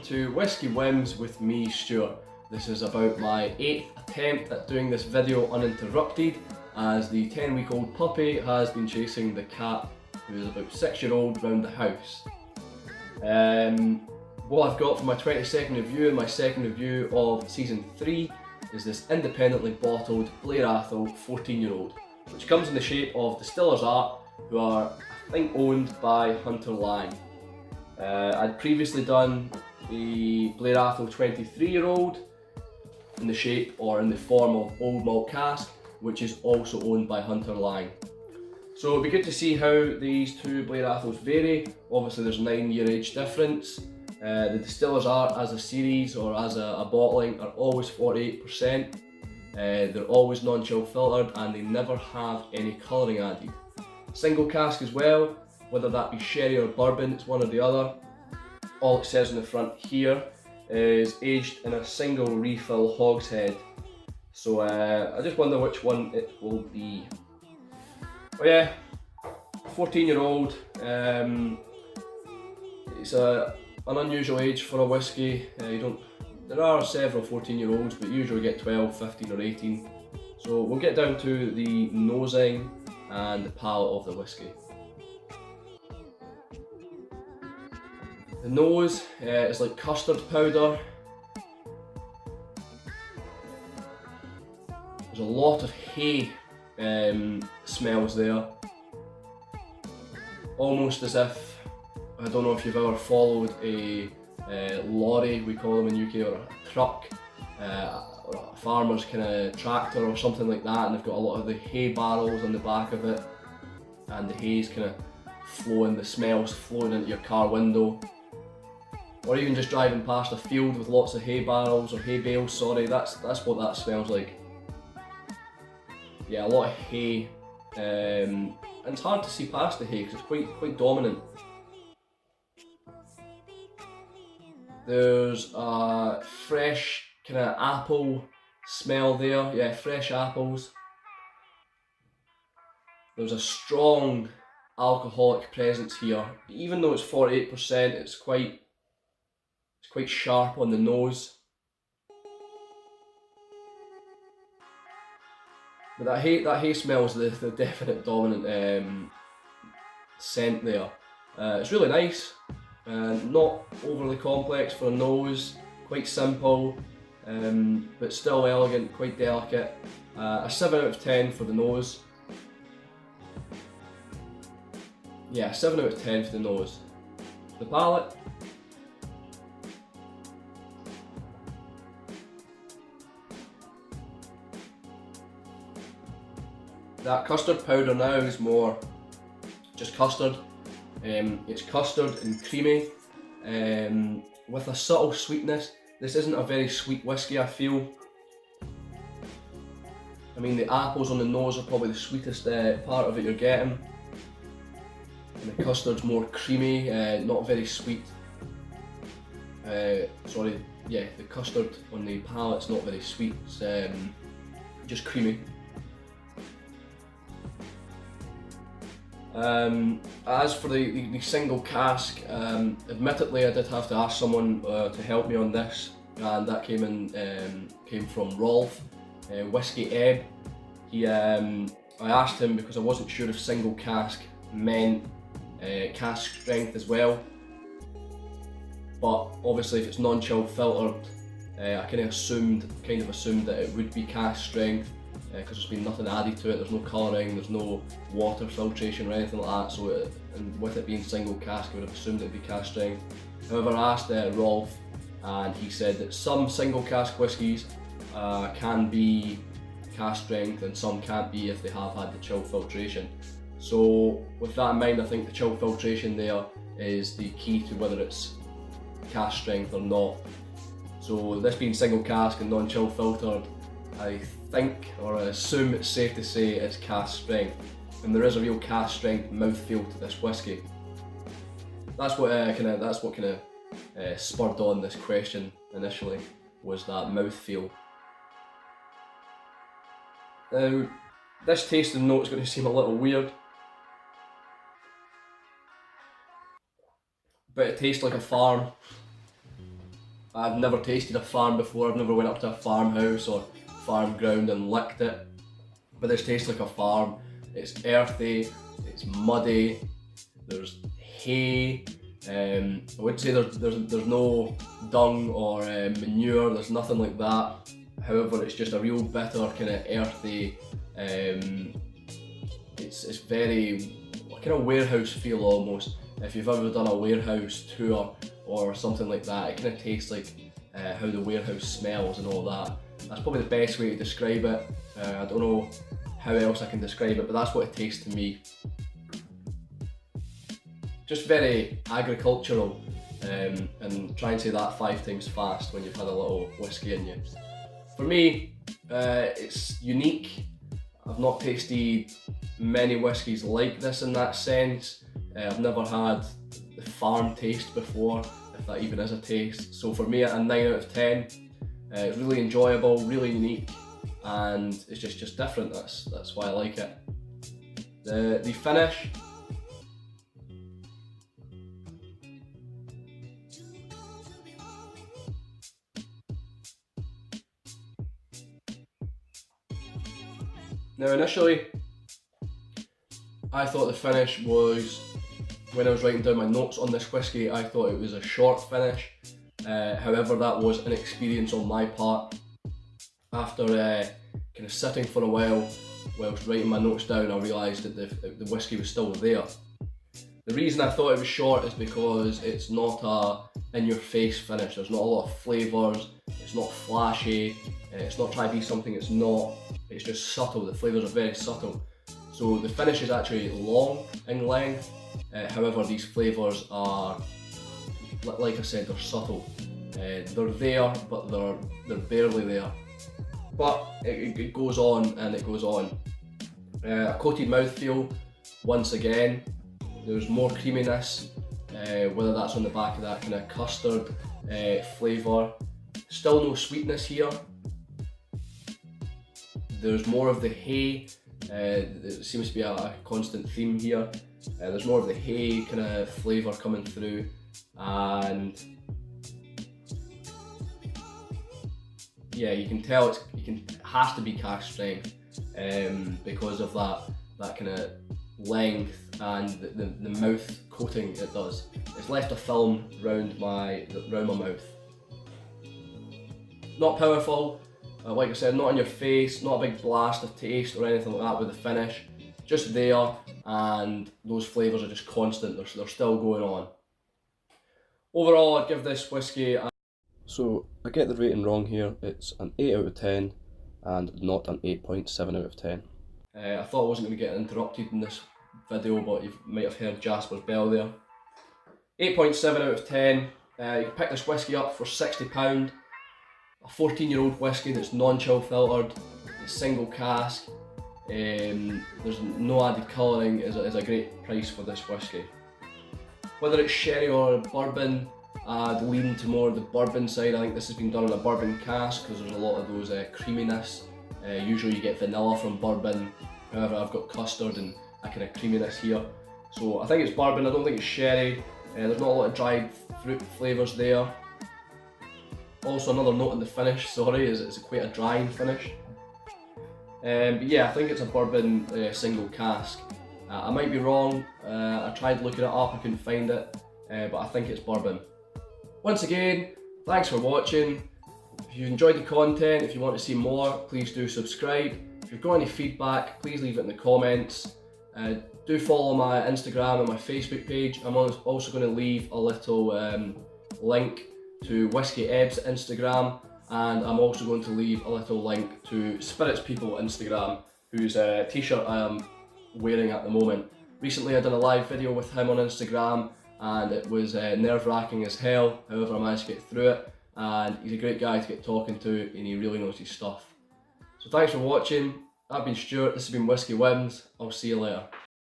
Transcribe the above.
to Whiskey Whims with me, Stuart. This is about my 8th attempt at doing this video uninterrupted, as the 10-week-old puppy has been chasing the cat, who is about 6-year-old, round the house. What I've got for my 22nd review and my second review of Season 3 is this independently bottled Blair Athol 14-year-old, which comes in the shape of Distiller's Art, who are, I think, owned by Hunter Laing. I'd previously done the Blair Athol 23-year-old in the shape or in the form of Old Malt Cask, which is also owned by Hunter Laing. So it'll be good to see how these two Blair Athols vary. Obviously there's a 9-year age difference. The Distiller's Art as a series or as a bottling are always 48%. They're always non-chill filtered and they never have any colouring added. Single cask as well, whether that be sherry or bourbon, it's one or the other. All it says on the front here is aged in a single refill hogshead. So I just wonder which one it will be. Oh yeah, 14-year-old. It's an unusual age for a whiskey. There are several 14-year-olds, but usually get 12, 15 or 18. So we'll get down to the nosing and the palate of the whiskey. The nose is like custard powder. There's a lot of hay smells there. Almost as if, I don't know if you've ever followed a lorry, we call them in UK, or a truck, or a farmer's kind of tractor or something like that, and they've got a lot of the hay barrels on the back of it, and the hay's kind of flowing, the smells flowing into your car window. Or even just driving past a field with lots of hay barrels or hay bales, sorry, that's what that smells like. Yeah, a lot of hay, and it's hard to see past the hay because it's quite dominant. There's a fresh kind of apple smell there, yeah, fresh apples. There's a strong alcoholic presence here. Even though it's 48%, it's quite sharp on the nose. But that hay smells the definite dominant scent there. It's really nice, not overly complex for a nose, quite simple, but still elegant, quite delicate. A 7 out of 10 for the nose. Yeah, 7 out of 10 for the nose. The palate. That custard powder now is more just custard. It's custard and creamy, with a subtle sweetness. This isn't a very sweet whiskey, I feel. I mean, the apples on the nose are probably the sweetest part of it you're getting. And the custard's more creamy, not very sweet. Sorry, yeah, the custard on the palate's not very sweet, it's just creamy. As for the single cask, admittedly I did have to ask someone to help me on this, and that came from Rolf, Whiskey Ebb. I asked him because I wasn't sure if single cask meant cask strength as well, but obviously if it's non-chill filtered, I kind of assumed that it would be cask strength. Because there's been nothing added to it, there's no colouring, there's no water filtration or anything like that, so and with it being single cask, I would have assumed it would be cask strength. However, I asked Rolf, and he said that some single cask whiskies can be cask strength and some can't be if they have had the chill filtration. So with that in mind, I think the chill filtration there is the key to whether it's cask strength or not. So this being single cask and non-chill filtered, I think, or I assume it's safe to say it's cask strength, and there is a real cask strength mouthfeel to this whiskey. That's what kind of spurred on this question initially, was that mouthfeel. Now, this tasting note is going to seem a little weird, but it tastes like a farm. I've never tasted a farm before. I've never went up to a farmhouse or farm ground and licked it, but this tastes like a farm. It's earthy, it's muddy, there's hay. I would say there's no dung or manure, there's nothing like that. However, it's just a real bitter, kind of earthy, it's very kind of warehouse feel almost. If you've ever done a warehouse tour or something like that, it kind of tastes like how the warehouse smells and all that. That's probably the best way to describe it. I don't know how else I can describe it, but that's what it tastes to me. Just very agricultural, and try and say that 5 times fast when you've had a little whiskey in you. For me, it's unique. I've not tasted many whiskies like this in that sense. I've never had the farm taste before, if that even is a taste. So for me, a 9 out of 10. It's really enjoyable, really unique, and it's just different. That's why I like it. The finish. Now initially, I thought the finish was, when I was writing down my notes on this whiskey, I thought it was a short finish. However, that was an experience on my part. After kind of sitting for a while whilst writing my notes down, I realised that the whiskey was still there. The reason I thought it was short is because it's not a in-your-face finish. There's not a lot of flavours, it's not flashy, it's not trying to be something it's not. It's just subtle, the flavours are very subtle. So the finish is actually long in length, however these flavours are, like I said, they're subtle. They're there, but they're barely there. But it goes on and it goes on. A coated mouthfeel, once again. There's more creaminess, whether that's on the back of that kind of custard flavour. Still no sweetness here. There's more of the hay. There seems to be a constant theme here. There's more of the hay kind of flavour coming through, and yeah, you can tell it has to be cask strength because of that kind of length and the mouth coating it does. It's left a film round my mouth. Not powerful, like I said, not in your face, not a big blast of taste or anything like that with the finish. Just there, and those flavours are just constant, they're still going on. Overall, I'd give this whiskey So I get the rating wrong here. It's an 8 out of 10 and not an 8.7 out of 10. I thought I wasn't going to get interrupted in this video, but you might have heard Jasper's bell there. 8.7 out of 10. You can pick this whiskey up for £60. A 14-year-old whiskey that's non-chill filtered, it's single cask, there's no added colouring, is a great price for this whiskey. Whether it's sherry or bourbon, I'd lean to more the bourbon side. I think this has been done in a bourbon cask because there's a lot of those creaminess. Usually you get vanilla from bourbon, however I've got custard and a kind of creaminess here. So I think it's bourbon, I don't think it's sherry. There's not a lot of dried fruit flavours there. Also, another note on the finish, sorry, is it's quite a drying finish. But yeah, I think it's a bourbon single cask. I might be wrong, I tried looking it up, I couldn't find it, but I think it's bourbon. Once again, thanks for watching. If you enjoyed the content, if you want to see more, please do subscribe. If you've got any feedback, please leave it in the comments. Do follow my Instagram and my Facebook page. I'm also going to leave a little link to Whiskey Ebb's Instagram, and I'm also going to leave a little link to Spirits People Instagram, whose t-shirt I am wearing at the moment. Recently I did a live video with him on Instagram and it was nerve-wracking as hell, however I managed to get through it, and he's a great guy to get talking to and he really knows his stuff. So thanks for watching, I've been Stuart, this has been Whiskey Wins, I'll see you later.